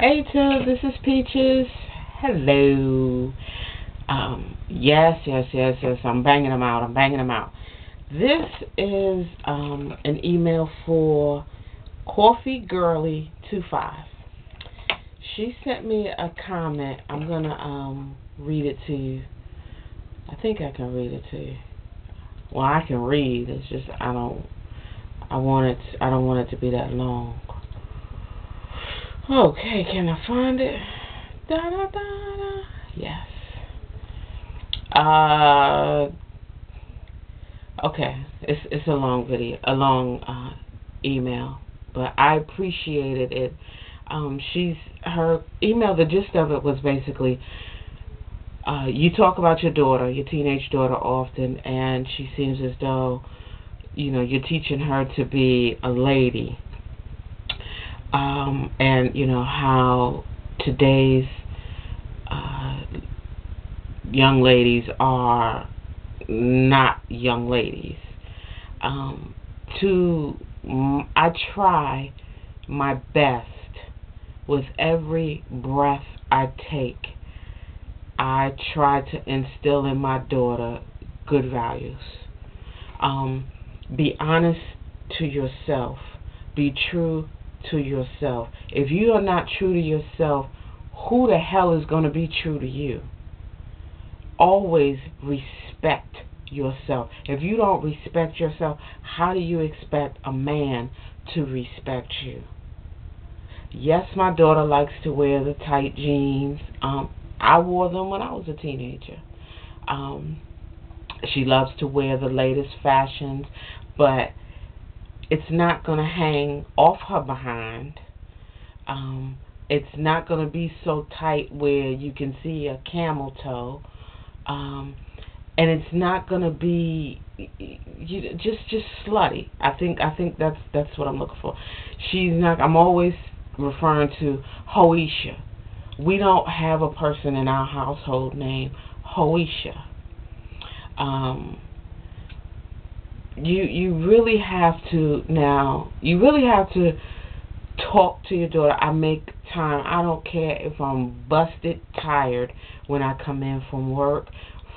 Hey, Tub, this is Peaches. Hello. Yes. I'm banging them out. This is an email for Coffee Girly 25. She sent me a comment. I'm gonna read it to you. I think I can read it to you. Well, I can read. It's just I don't want it to be that long. Okay, can I find it? Da da da da. Yes. Uh. Okay. It's a long video, a long email, but I appreciated it. She's her email. The gist of it was basically, you talk about your daughter, your teenage daughter, often, and she seems as though, you're teaching her to be a lady. And how today's uh, young ladies are not young ladies. I try my best with every breath I take. I try to instill in my daughter good values. Be honest to yourself. Be true to yourself. If you are not true to yourself, who the hell is going to be true to you? Always respect yourself. If you don't respect yourself, how do you expect a man to respect you? Yes, my daughter likes to wear the tight jeans. I wore them when I was a teenager. She loves to wear the latest fashions, but it's not going to hang off her behind. It's not going to be so tight where you can see a camel toe. And it's not going to be just slutty. I think that's what I'm looking for. She's not. I'm always referring to Hoisha. We don't have a person in our household named Hoisha. You really have to now. You really have to talk to your daughter. I make time. I don't care if I'm busted tired when I come in from work,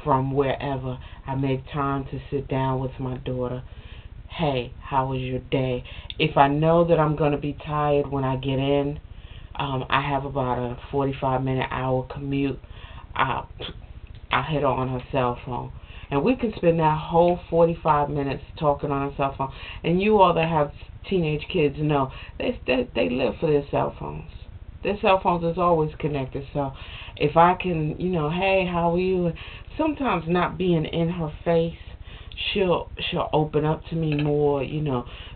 from wherever. I make time to sit down with my daughter. Hey, how was your day? If I know that I'm going to be tired when I get in, I have about a 45-minute hour commute. I hit on her cell phone. And we can spend that whole 45 minutes talking on her cell phone. And you all that have teenage kids know they live for their cell phones. Their cell phones is always connected. So if I can, hey, how are you? Sometimes not being in her face, she'll open up to me more.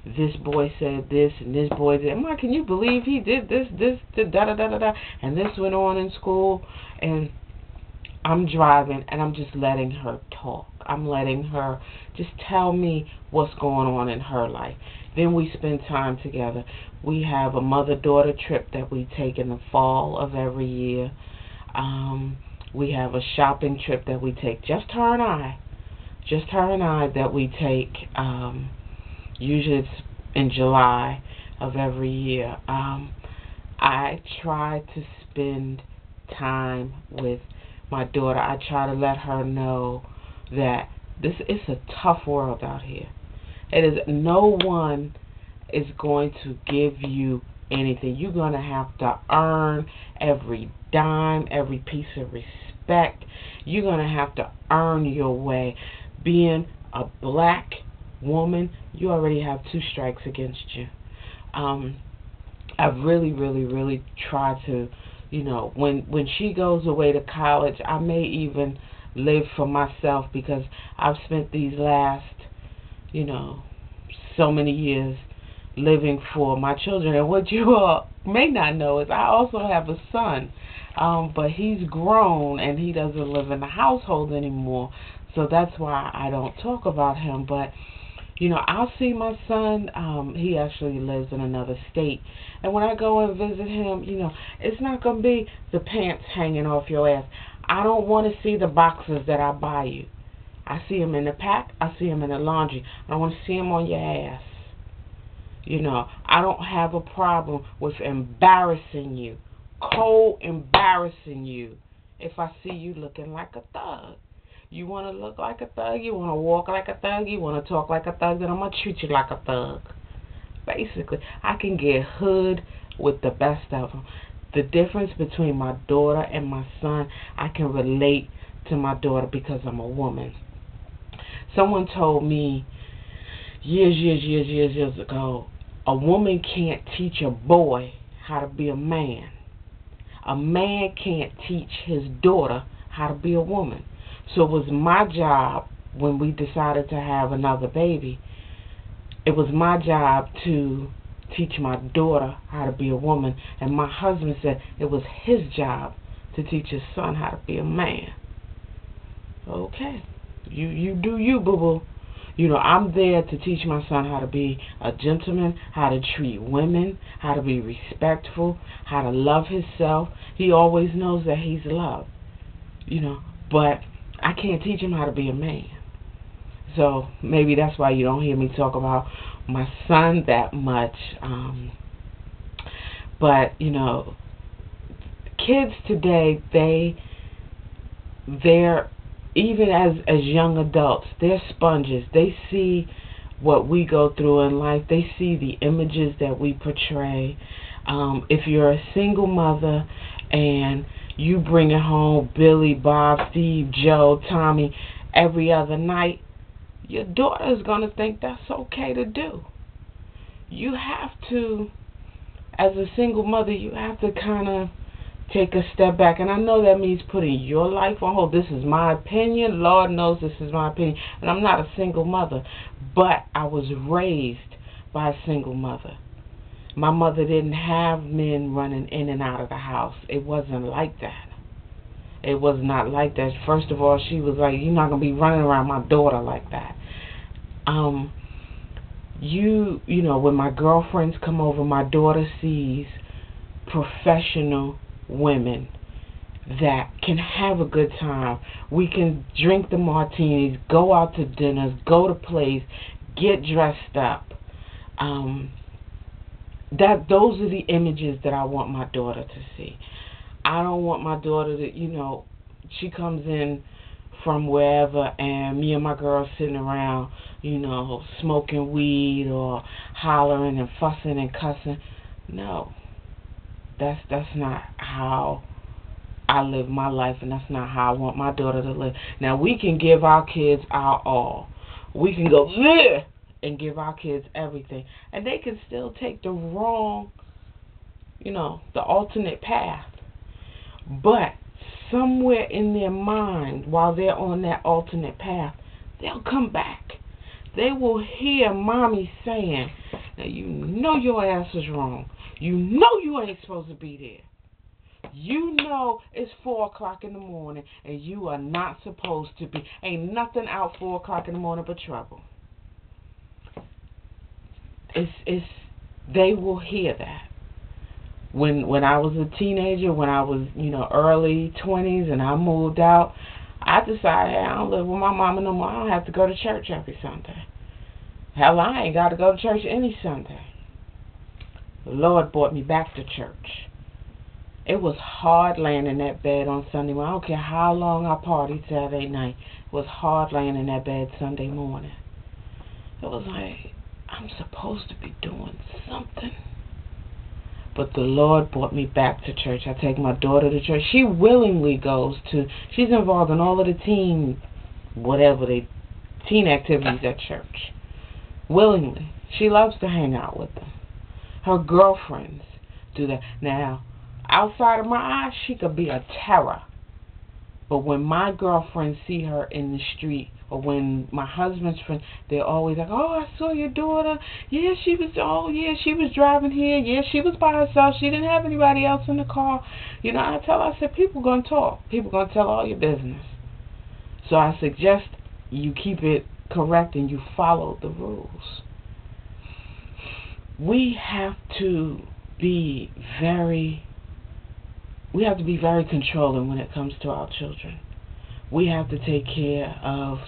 This boy said this and this boy did. I'm like, can you believe he did this, da da da da da, and this went on in school, and I'm driving and I'm just letting her talk. I'm letting her just tell me what's going on in her life. Then we spend time together. We have a mother-daughter trip that we take in the fall of every year. We have a shopping trip that we take, just her and I, that we take. Usually it's in July of every year. I try to spend time with my daughter. I try to let her know that this is a tough world out here. It is. No one is going to give you anything. You're going to have to earn every dime, every piece of respect. You're going to have to earn your way. Being a black woman, you already have 2 strikes against you. I really try to, when she goes away to college, I may even live for myself, because I've spent these last, so many years living for my children. And what you all may not know is I also have a son, but he's grown and he doesn't live in the household anymore, so that's why I don't talk about him. But I'll see my son. He actually lives in another state. And when I go and visit him, it's not going to be the pants hanging off your ass. I don't want to see the boxes that I buy you. I see them in the pack. I see them in the laundry. I don't want to see them on your ass. I don't have a problem with embarrassing you cold embarrassing you if I see you looking like a thug. You want to look like a thug, you want to walk like a thug, you want to talk like a thug, then I'm going to treat you like a thug. Basically, I can get hood with the best of them. The difference between my daughter and my son, I can relate to my daughter because I'm a woman. Someone told me years ago, a woman can't teach a boy how to be a man. A man can't teach his daughter how to be a woman. So it was my job when we decided to have another baby. It was my job to teach my daughter how to be a woman, and my husband said it was his job to teach his son how to be a man. Okay, you do you, boo-boo. I'm there to teach my son how to be a gentleman, how to treat women, how to be respectful, how to love himself. He always knows that he's loved, but I can't teach him how to be a man. So maybe that's why you don't hear me talk about my son that much. But, kids today, they're even as young adults, they're sponges. They see what we go through in life. They see the images that we portray. If you're a single mother and you bring it home Billy, Bob, Steve, Joe, Tommy every other night, your daughter is going to think that's okay to do. You have to, as a single mother, you have to kind of take a step back. And I know that means putting your life on hold. This is my opinion. Lord knows this is my opinion. And I'm not a single mother. But I was raised by a single mother. My mother didn't have men running in and out of the house. It wasn't like that. It was not like that. First of all, she was like, you're not going to be running around my daughter like that. When my girlfriends come over, my daughter sees professional women that can have a good time. We can drink the martinis, go out to dinners, go to plays, get dressed up. Those are the images that I want my daughter to see. I don't want my daughter to, she comes in from wherever and me and my girls sitting around, smoking weed or hollering and fussing and cussing. No. That's not how I live my life, and that's not how I want my daughter to live. Now, we can give our kids our all. We can go there and give our kids everything, and they can still take the wrong, the alternate path. But somewhere in their mind, while they're on that alternate path, they'll come back. They will hear mommy saying, now you know your ass is wrong. You know you ain't supposed to be there. You know it's 4 o'clock in the morning and you are not supposed to be. Ain't nothing out 4 o'clock in the morning but trouble. They will hear that. When I was a teenager, when I was, early 20s and I moved out, I decided, hey, I don't live with my mama no more. I don't have to go to church every Sunday. Hell, I ain't got to go to church any Sunday. The Lord brought me back to church. It was hard laying in that bed on Sunday morning. I don't care how long I partied Saturday night. It was hard laying in that bed Sunday morning. It was like, I'm supposed to be doing something. But the Lord brought me back to church. I take my daughter to church. She willingly goes to, she's involved in all of the teen activities at church. Willingly. She loves to hang out with them. Her girlfriends do that. Now, outside of my eyes, she could be a terror. But when my girlfriends see her in the street, or when my husband's friends, they're always like, oh, I saw your daughter. Yeah, she was driving here. Yeah, she was by herself. She didn't have anybody else in the car. I tell her, I said, people going to talk. People going to tell all your business. So I suggest you keep it correct and you follow the rules. We have to be very controlling when it comes to our children. We have to take care of,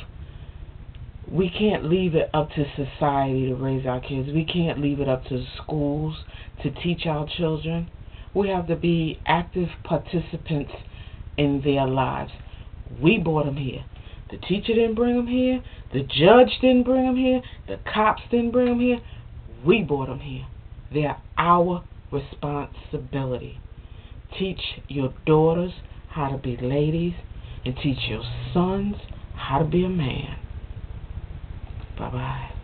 we can't leave it up to society to raise our kids. We can't leave it up to schools to teach our children. We have to be active participants in their lives. We brought them here. The teacher didn't bring them here. The judge didn't bring them here. The cops didn't bring them here. We brought them here. They are our responsibility. Teach your daughters how to be ladies, and teach your sons how to be a man. Bye-bye.